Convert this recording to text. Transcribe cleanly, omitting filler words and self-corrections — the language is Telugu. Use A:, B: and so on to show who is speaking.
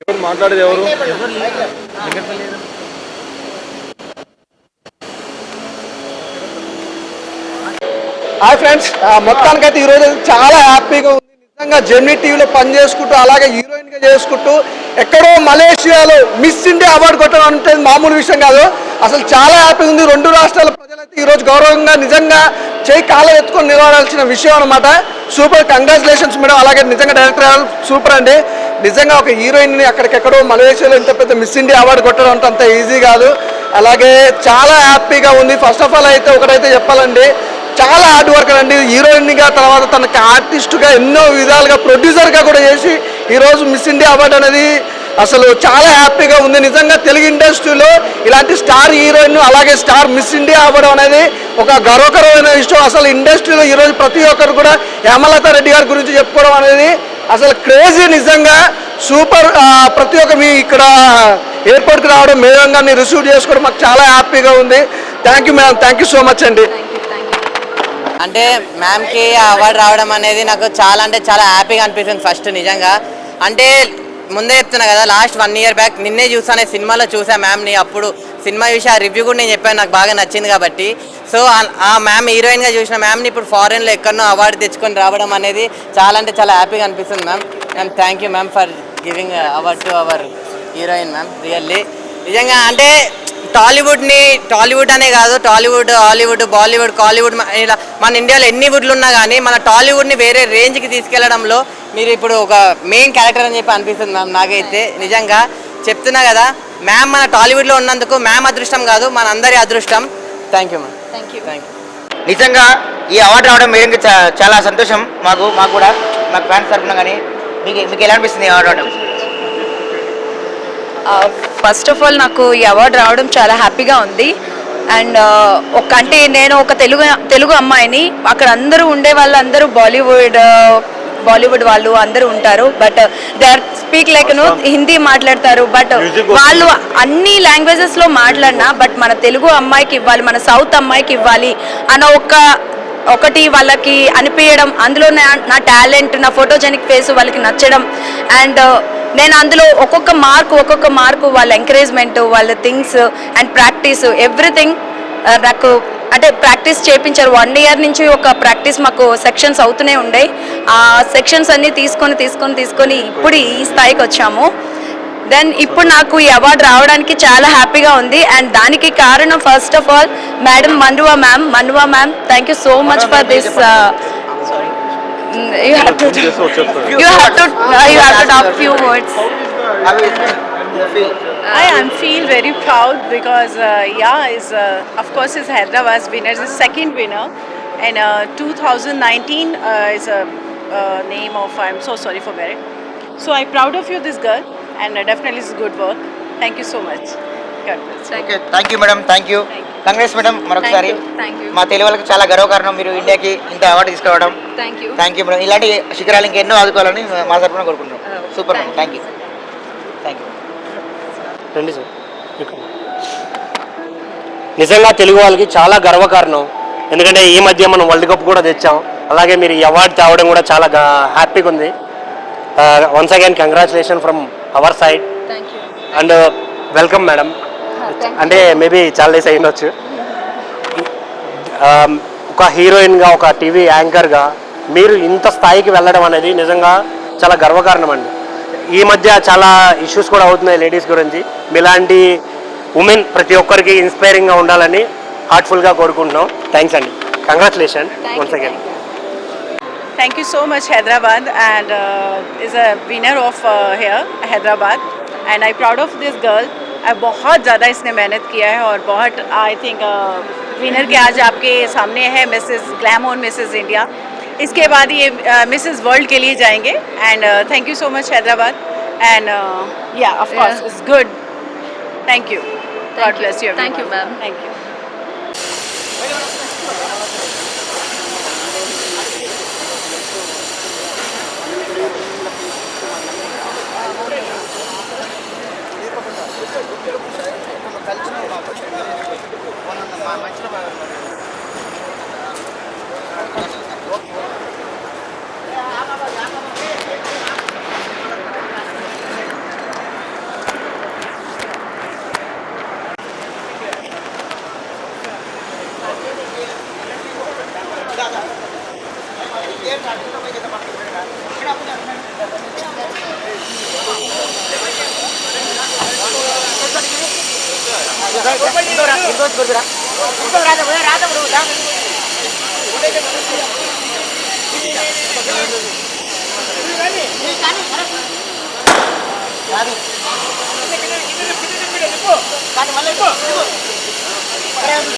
A: మాట్లాడేది ఎవరు? హాయ్ ఫ్రెండ్స్, మొత్తానికైతే ఈరోజు చాలా హ్యాపీగా ఉంది. నిజంగా జెమినీ టీవీలో పని చేసుకుంటూ అలాగే హీరోయిన్గా చేసుకుంటూ ఎక్కడో మలేషియాలో మిస్ ఇండియా అవార్డు కొట్టడం అంటే మామూలు విషయం కాదు. అసలు చాలా హ్యాపీగా ఉంది. రెండు రాష్ట్రాల ప్రజలైతే ఈరోజు గౌరవంగా నిజంగా చేయి కాళ్ళ ఎత్తుకొని నిలబడాల్సిన విషయం అనమాట. Super, congratulations madam. అలాగే నిజంగా డైరెక్టర్ సూపర్ అండి. నిజంగా ఒక హీరోయిన్ని అక్కడికెక్కడో మలేషియాలో ఇంత పెద్ద మిస్ ఇండియా అవార్డు కొట్టడం అంటే అంత ఈజీ కాదు. అలాగే చాలా హ్యాపీగా ఉంది. ఫస్ట్ ఆఫ్ ఆల్ అయితే ఒకటైతే చెప్పాలండి, చాలా హార్డ్ వర్కర్ అండి. హీరోయిన్గా తర్వాత తనకి ఆర్టిస్ట్గా ఎన్నో విధాలుగా ప్రొడ్యూసర్గా కూడా చేసి ఈరోజు మిస్ ఇండియా అవార్డు అనేది అసలు చాలా హ్యాపీగా ఉంది. నిజంగా తెలుగు ఇండస్ట్రీలో ఇలాంటి స్టార్ హీరోయిన్ అలాగే స్టార్ మిస్ ఇండియా అవ్వడం అనేది ఒక గర్వకరమైన విషయం. అసలు ఇండస్ట్రీలో ఈరోజు ప్రతి ఒక్కరు కూడా హేమలత రెడ్డి గారి గురించి చెప్పుకోవడం అనేది అసలు క్రేజీ. నిజంగా సూపర్. ప్రతి ఒక్క మీ ఇక్కడ ఎయిర్పోర్ట్కి రావడం, మేడం గారిని రిసీవ్ చేసుకోవడం మాకు చాలా హ్యాపీగా ఉంది. Thank you madam, thank you so much అండి.
B: అంటే మ్యామ్కి అవార్డు రావడం అనేది నాకు చాలా అంటే చాలా హ్యాపీగా అనిపిస్తుంది. ఫస్ట్ నిజంగా అంటే ముందే చెప్తున్నా కదా, లాస్ట్ 1 year బ్యాక్ నిన్నే చూసాను, సినిమాలో చూసా మ్యామ్ని. అప్పుడు సినిమా చూసి ఆ రివ్యూ కూడా నేను చెప్పాను, నాకు బాగా నచ్చింది కాబట్టి. సో ఆ మ్యామ్ హీరోయిన్గా చూసిన మ్యామ్ని ఇప్పుడు ఫారెన్లో ఎక్కడనో అవార్డు తెచ్చుకొని రావడం అనేది చాలా అంటే చాలా హ్యాపీగా అనిపిస్తుంది ma'am. And thank you ma'am for giving award to our heroine ma'am. Really నిజంగా అంటే టాలీవుడ్ అనే కాదు, టాలీవుడ్, హాలీవుడ్, బాలీవుడ్, కాలీవుడ్, ఇలా మన ఇండియాలో ఎన్ని వుడ్లు ఉన్నా కానీ మన టాలీవుడ్ని వేరే రేంజ్కి తీసుకెళ్లడంలో మీరు ఇప్పుడు ఒక మెయిన్ క్యారెక్టర్ అని చెప్పి అనిపిస్తుంది మ్యామ్. నాకైతే నిజంగా చెప్తున్నా కదా, మ్యామ్ మన టాలీవుడ్లో ఉన్నందుకు మ్యామ్ అదృష్టం కాదు, మన అందరి అదృష్టం. Thank you ma'am. Thank you.
C: నిజంగా ఈ అవార్డు రావడం మేడంకి చాలా సంతోషం. మాకు కూడా మాకు ఫ్యాన్స్ తరఫున. కానీ మీకు ఎలా అనిపిస్తుంది ఈ అవార్డు రావడం?
D: ఫస్ట్ ఆఫ్ ఆల్ నాకు ఈ అవార్డు రావడం చాలా హ్యాపీగా ఉంది. అండ్ అంటే నేను ఒక తెలుగు అమ్మాయిని, అక్కడ అందరూ ఉండే వాళ్ళందరూ బాలీవుడ్ వాళ్ళు అందరూ ఉంటారు. But they or speak like Hindi మాట్లాడతారు. బట్ వాళ్ళు అన్ని లాంగ్వేజెస్లో మాట్లాడినా బట్ మన తెలుగు అమ్మాయికి ఇవ్వాలి, మన సౌత్ అమ్మాయికి ఇవ్వాలి అన్న ఒకటి వాళ్ళకి అనిపించడం, అందులో నా టాలెంట్, నా ఫోటోజెనిక్ ఫేస్ వాళ్ళకి నచ్చడం. అండ్ నేను అందులో ఒక్కొక్క మార్కు వాళ్ళ ఎంకరేజ్మెంట్, వాళ్ళ థింగ్స్ అండ్ ప్రాక్టీస్ ఎవ్రీథింగ్ నాకు అంటే ప్రాక్టీస్ చేయించారు. 1 year నుంచి ఒక ప్రాక్టీస్ మాకు సెక్షన్స్ అవుతూనే ఉండేవి. ఆ సెక్షన్స్ అన్నీ తీసుకొని ఇప్పుడు ఈ స్థాయికి వచ్చాము. దెన్ ఇప్పుడు నాకు ఈ అవార్డు రావడానికి చాలా హ్యాపీగా ఉంది. అండ్ దానికి కారణం ఫస్ట్ ఆఫ్ ఆల్ మేడం మన్రువా ma'am. Thank you so much for this. You have to talk few words.
E: I am feel very proud because of course is Hyderabad's winner, is the second winner, and 2019 is a name of, I'm so sorry for Barrett. So I'm proud of you, this girl, and definitely it's good work. Thank you so much. God bless.
C: Okay, thank you madam, thank you. Congress madam. మరొకసారి మా తెలుగు వాళ్ళకి చాలా గర్వకారణం మీరు ఇండియాకి ఇంత అవార్డు తీసుకురావడం. Thank you madam. ఇలాంటి శిఖరాలు ఇంకెన్నో ఆదుకోవాలని మా తరఫున కోరుకుంటున్నాం. Super madam, thank you.
F: రండి సార్. నిజంగా తెలుగు వాళ్ళకి చాలా గర్వకారణం. ఎందుకంటే ఈ మధ్య మనం వరల్డ్ కప్ కూడా తెచ్చాం. అలాగే మీరు ఈ అవార్డు తేవడం కూడా చాలా హ్యాపీగా ఉంది. Once again congratulation from our side and welcome madam. అంటే మేబీ చాలా డేస్ అయినొచ్చు. ఒక హీరోయిన్గా, ఒక టీవీ యాంకర్గా మీరు ఇంత స్థాయికి వెళ్ళడం అనేది నిజంగా చాలా గర్వకారణం అండి. ఈ మధ్య చాలా ఇష్యూస్ కూడా అవుతున్నాయి లేడీస్ గురించి. మీలాంటి ఉమెన్ ప్రతి ఒక్కరికి ఇన్స్పైరింగ్గా ఉండాలని హార్ట్ఫుల్గా కోరుకుంటున్నాం. థ్యాంక్స్ అండి. Congratulation once again.
E: Thank you so much Hyderabad, and is a winner of here Hyderabad, and I'm proud of this girl. बहुत ज़्यादा इसने मेहनत किया है और बहुत आई थिंक विनर के आज आपके सामने है मिसेस ग्लैमर, मिसेस इंडिया. इसके बाद ये मिसेस वर्ल्ड के लिए जाएंगे. And thank you so much Hyderabad. And yeah of course it's good. Thank you. God bless you.
D: Thank you ma'am.
E: Thank you.
C: ఇంకోటి కొడుతురా రాదు